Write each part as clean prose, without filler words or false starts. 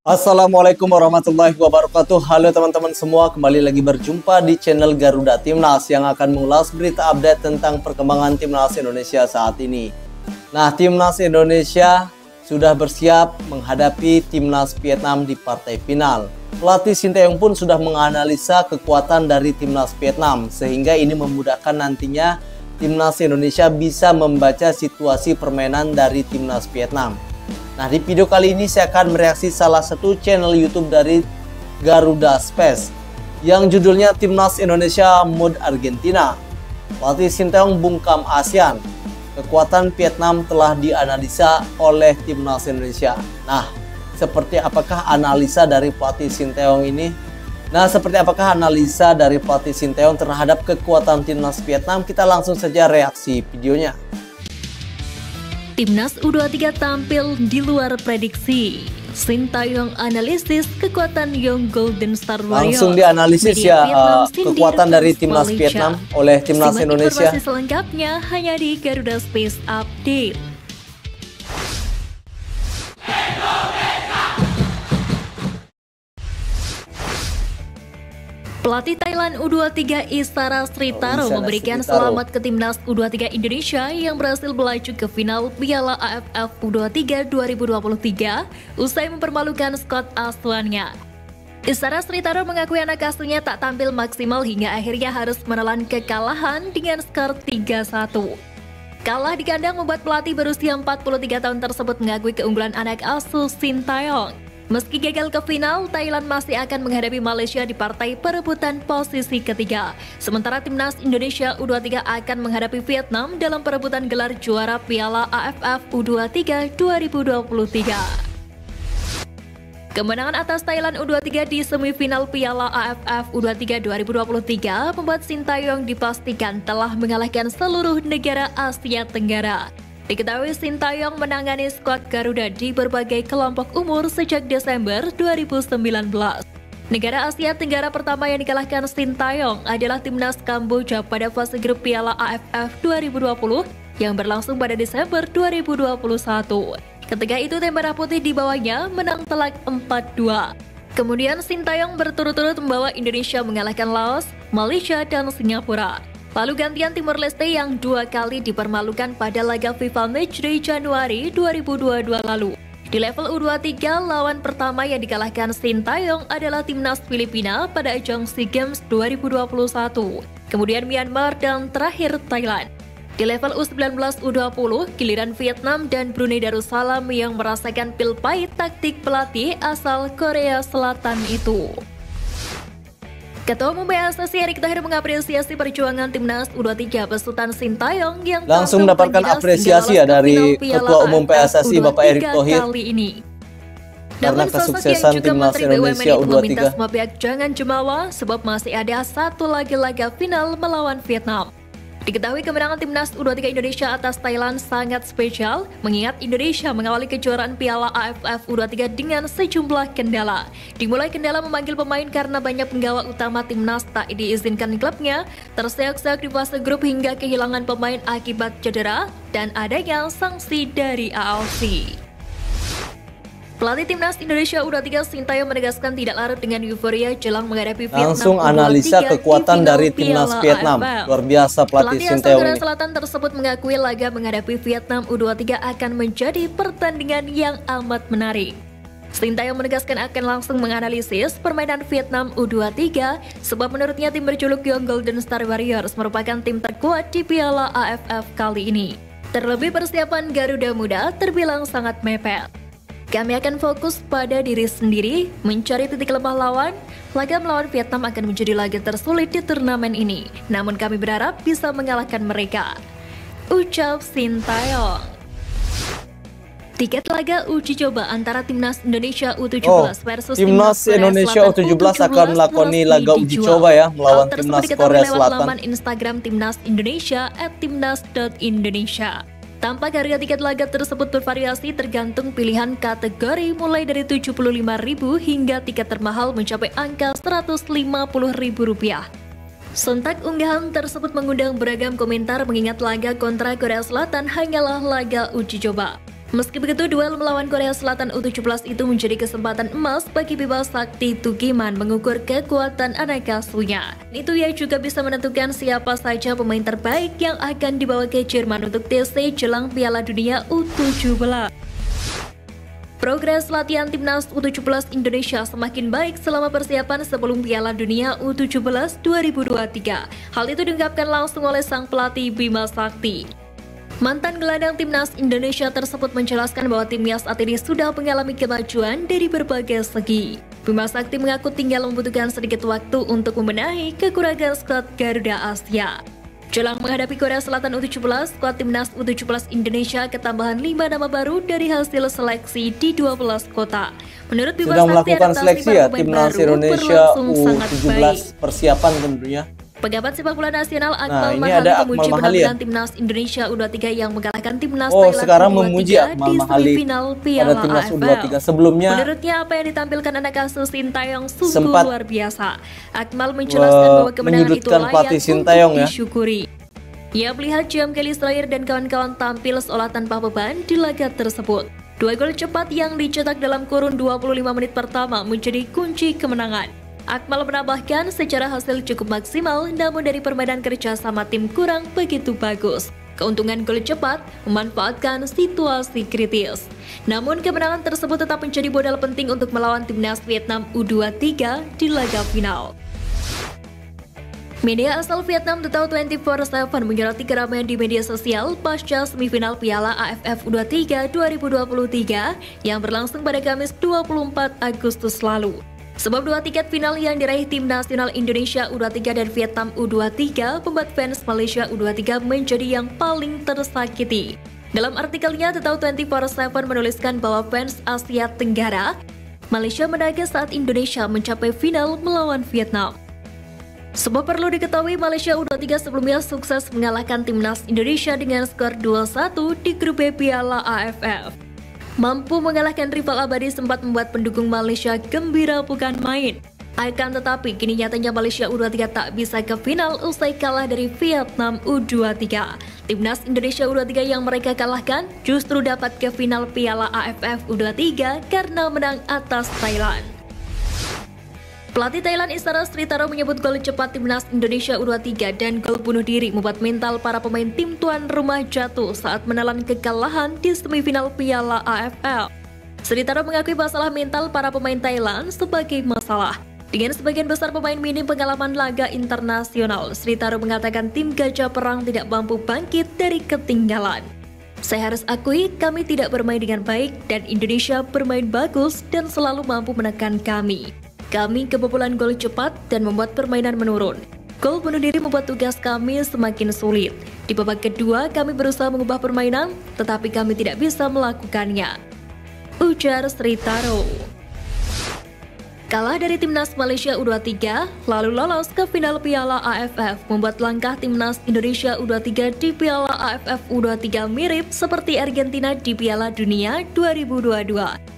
Assalamualaikum warahmatullahi wabarakatuh. Halo teman-teman semua, kembali lagi berjumpa di channel Garuda Timnas yang akan mengulas berita update tentang perkembangan Timnas Indonesia saat ini. Nah, Timnas Indonesia sudah bersiap menghadapi Timnas Vietnam di partai final. Pelatih Sinteyong pun sudah menganalisa kekuatan dari Timnas Vietnam, sehingga ini memudahkan nantinya Timnas Indonesia bisa membaca situasi permainan dari Timnas Vietnam. Nah, di video kali ini saya akan mereaksi salah satu channel YouTube dari Garuda Space yang judulnya Timnas Indonesia Mode Argentina. Pelatih Sinteyong bungkam ASEAN. Kekuatan Vietnam telah dianalisa oleh Timnas Indonesia. Nah, seperti apakah analisa dari pelatih Sinteyong ini? Nah, seperti apakah analisa dari pelatih Sinteyong terhadap kekuatan Timnas Vietnam? Kita langsung saja reaksi videonya. Timnas U23 tampil di luar prediksi. Sinteyong analisis kekuatan Young Golden Star Warriors. Langsung dianalisis ya kekuatan dari Timnas Vietnam oleh Timnas Indonesia. Informasi selengkapnya hanya di Garuda Space Update. Pelatih Thailand U23 Isara Sritaro memberikan selamat ke Timnas U23 Indonesia yang berhasil melaju ke final Piala AFF U23 2023 usai mempermalukan skuad asuhannya. Isara Sritaro mengakui anak asuhnya tak tampil maksimal hingga akhirnya harus menelan kekalahan dengan skor 3-1. Kalah di kandang membuat pelatih berusia 43 tahun tersebut mengakui keunggulan anak asuh Sinteyong. Meski gagal ke final, Thailand masih akan menghadapi Malaysia di partai perebutan posisi ketiga. Sementara Timnas Indonesia U23 akan menghadapi Vietnam dalam perebutan gelar juara Piala AFF U23 2023. Kemenangan atas Thailand U23 di semifinal Piala AFF U23 2023 membuat Sinteyong dipastikan telah mengalahkan seluruh negara Asia Tenggara. Diketahui Sinteyong menangani skuad Garuda di berbagai kelompok umur sejak Desember 2019. Negara Asia Tenggara pertama yang dikalahkan Sinteyong adalah Timnas Kamboja pada fase grup Piala AFF 2020 yang berlangsung pada Desember 2021. Ketika itu tim Merah Putih di bawahnya menang telak 4-2. Kemudian Sinteyong berturut-turut membawa Indonesia mengalahkan Laos, Malaysia, dan Singapura. Lalu gantian Timor Leste yang 2 kali dipermalukan pada laga FIFA Matchday Januari 2022 lalu. Di level U23, lawan pertama yang dikalahkan Sinteyong adalah Timnas Filipina pada ajang SEA Games 2021. Kemudian Myanmar dan terakhir Thailand. Di level U19 U20, giliran Vietnam dan Brunei Darussalam yang merasakan pil pahit taktik pelatih asal Korea Selatan itu. Ketua Umum PSSI Erick Thohir mengapresiasi perjuangan Timnas U23 besutan Sinteyong yang langsung mendapatkan apresiasi ya dari Ketua Umum PSSI Bapak Erick Thohir kali ini. Karena kesuksesan Timnas Indonesia U23. Meminta semua pihak jangan jumawa sebab masih ada satu lagi laga final melawan Vietnam. Diketahui kemenangan Timnas U23 Indonesia atas Thailand sangat spesial, mengingat Indonesia mengawali kejuaraan Piala AFF U23 dengan sejumlah kendala. Dimulai kendala memanggil pemain karena banyak penggawa utama Timnas tak diizinkan klubnya, terseok-seok di fase grup hingga kehilangan pemain akibat cedera, dan adanya sanksi dari AFC. Pelatih Timnas Indonesia U23 Sinteyong menegaskan tidak larut dengan euforia jelang menghadapi Vietnam. Langsung analisa kekuatan dari Timnas Vietnam. Luar biasa pelatih Sinteyong Korea Selatan tersebut mengakui laga menghadapi Vietnam U23 akan menjadi pertandingan yang amat menarik. Sinteyong menegaskan akan langsung menganalisis permainan Vietnam U23 sebab menurutnya tim berjuluk Young Golden Star Warriors merupakan tim terkuat di Piala AFF kali ini. Terlebih persiapan Garuda Muda terbilang sangat mepet. Kami akan fokus pada diri sendiri, mencari titik lemah lawan. Laga melawan Vietnam akan menjadi laga tersulit di turnamen ini. Namun kami berharap bisa mengalahkan mereka, ucap Sinteyong. Tiket laga uji coba antara Timnas Indonesia U17 versus Timnas Indonesia U17 akan melakoni laga uji coba ya melawan Timnas Korea Selatan. Laman Instagram Timnas Indonesia @timnas.indonesia. Tampak harga tiket laga tersebut bervariasi tergantung pilihan kategori mulai dari Rp75.000 hingga tiket termahal mencapai angka Rp150.000. Sontak unggahan tersebut mengundang beragam komentar mengingat laga kontra Korea Selatan hanyalah laga uji coba. Meski begitu, duel melawan Korea Selatan U17 itu menjadi kesempatan emas bagi Bima Sakti Tukiman mengukur kekuatan anak asuhnya. Itu ia juga bisa menentukan siapa saja pemain terbaik yang akan dibawa ke Jerman untuk TC jelang Piala Dunia U17. Progres latihan timnas U17 Indonesia semakin baik selama persiapan sebelum Piala Dunia U17 2023. Hal itu diungkapkan langsung oleh sang pelatih Bima Sakti. Mantan gelandang timnas Indonesia tersebut menjelaskan bahwa timnya saat ini sudah mengalami kemajuan dari berbagai segi. Bima Sakti mengaku tinggal membutuhkan sedikit waktu untuk membenahi kekurangan skuad Garuda Asia. Jelang menghadapi Korea Selatan U17, skuad timnas U17 Indonesia ketambahan 5 nama baru dari hasil seleksi di 12 kota. Menurut Bima Sedang Sakti, melakukan seleksi ya timnas Indonesia U17 persiapan tentunya. Pejabat sepak bola nasional Akmal ini Mahali ada memuji Akmal penampilan Mahali ya? timnas Indonesia U23 yang mengalahkan timnas Oh, Thailand sekarang U23 memuji Akmal di Mahali semifinal pada Piala timnas AFF. U23. Sebelumnya Menurutnya apa yang ditampilkan anak asuh Sintayong sungguh sempat luar biasa. Akmal menjelaskan bahwa kemenangan itu menyudutkan layak pelatih untuk Sintayong ya. disyukuri. Ia melihat Jam Kelly Slayer dan kawan-kawan tampil seolah tanpa beban di laga tersebut. 2 gol cepat yang dicetak dalam kurun 25 menit pertama menjadi kunci kemenangan. Akmal menambahkan secara hasil cukup maksimal, namun dari permainan kerja sama tim kurang begitu bagus. Keuntungan gol cepat memanfaatkan situasi kritis. Namun kemenangan tersebut tetap menjadi modal penting untuk melawan timnas Vietnam U23 di laga final. Media asal Vietnam The Tao 24/7 menyoroti keramaian di media sosial pasca semifinal Piala AFF U23 2023 yang berlangsung pada Kamis 24 Agustus lalu. Sebab 2 tiket final yang diraih tim nasional Indonesia U23 dan Vietnam U23 membuat fans Malaysia U23 menjadi yang paling tersakiti. Dalam artikelnya, The Tao 24/7 menuliskan bahwa fans Asia Tenggara, Malaysia menangis saat Indonesia mencapai final melawan Vietnam. Sebab perlu diketahui, Malaysia U23 sebelumnya sukses mengalahkan timnas Indonesia dengan skor 2-1 di grup B Piala AFF. Mampu mengalahkan rival abadi sempat membuat pendukung Malaysia gembira bukan main. Akan tetapi, kini nyatanya Malaysia U23 tak bisa ke final usai kalah dari Vietnam U23. Timnas Indonesia U23 yang mereka kalahkan justru dapat ke final Piala AFF U23 karena menang atas Thailand. Pelatih Thailand Isara Sritaro menyebut gol cepat timnas Indonesia U23 dan gol bunuh diri membuat mental para pemain tim tuan rumah jatuh saat menelan kekalahan di semifinal Piala AFF. Sritaro mengakui masalah mental para pemain Thailand sebagai masalah. Dengan sebagian besar pemain minim pengalaman laga internasional, Sritaro mengatakan tim Gajah Perang tidak mampu bangkit dari ketinggalan. Saya harus akui, kami tidak bermain dengan baik dan Indonesia bermain bagus dan selalu mampu menekan kami. Kami kebobolan gol cepat dan membuat permainan menurun. Gol bunuh diri membuat tugas kami semakin sulit. Di babak kedua, kami berusaha mengubah permainan, tetapi kami tidak bisa melakukannya, ujar Sritaro. Kalah dari timnas Malaysia U23, lalu lolos ke final Piala AFF, membuat langkah timnas Indonesia U23 di Piala AFF U23 mirip seperti Argentina di Piala Dunia 2022.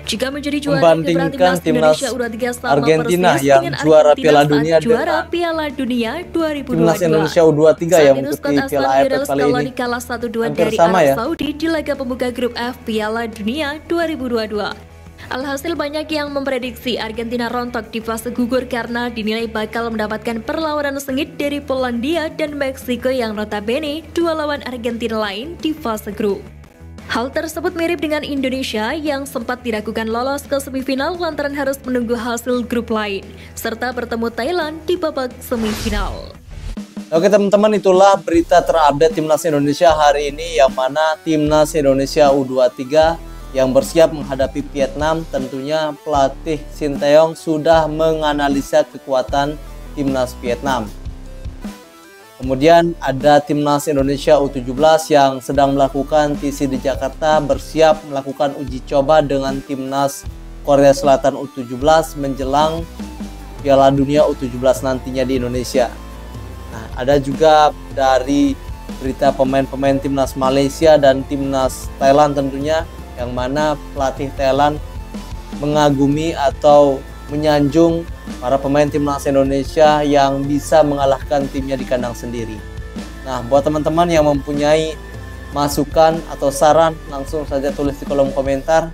Jika menjadi juara, membandingkan timnas U23 sama Argentina persis yang dengan juara Argentina Piala saat Dunia juara Piala Dunia 2022. timnas Indonesia U23 yang mengikuti Piala AFF kali ini kalah 1-2 hampir dari sama Arab ya. Saudi di laga pembuka grup F Piala Dunia 2022. Alhasil banyak yang memprediksi Argentina rontok di fase gugur karena dinilai bakal mendapatkan perlawanan sengit dari Polandia dan Meksiko yang notabene dua lawan Argentina lain di fase grup. Hal tersebut mirip dengan Indonesia yang sempat diragukan lolos ke semifinal lantaran harus menunggu hasil grup lain, serta bertemu Thailand di babak semifinal. Oke teman-teman, itulah berita terupdate Timnas Indonesia hari ini, yang mana Timnas Indonesia U23 yang bersiap menghadapi Vietnam. Tentunya pelatih Sintayong sudah menganalisa kekuatan Timnas Vietnam. Kemudian ada Timnas Indonesia U17 yang sedang melakukan TC di Jakarta, bersiap melakukan uji coba dengan Timnas Korea Selatan U17 menjelang Piala Dunia U17 nantinya di Indonesia. Nah, ada juga dari berita pemain-pemain Timnas Malaysia dan Timnas Thailand tentunya, yang mana pelatih Thailand mengagumi atau menyanjung para pemain Timnas Indonesia yang bisa mengalahkan timnya di kandang sendiri. Nah, buat teman-teman yang mempunyai masukan atau saran, langsung saja tulis di kolom komentar.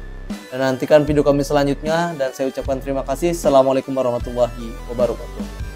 Dan nantikan video kami selanjutnya. Dan saya ucapkan terima kasih. Assalamualaikum warahmatullahi wabarakatuh.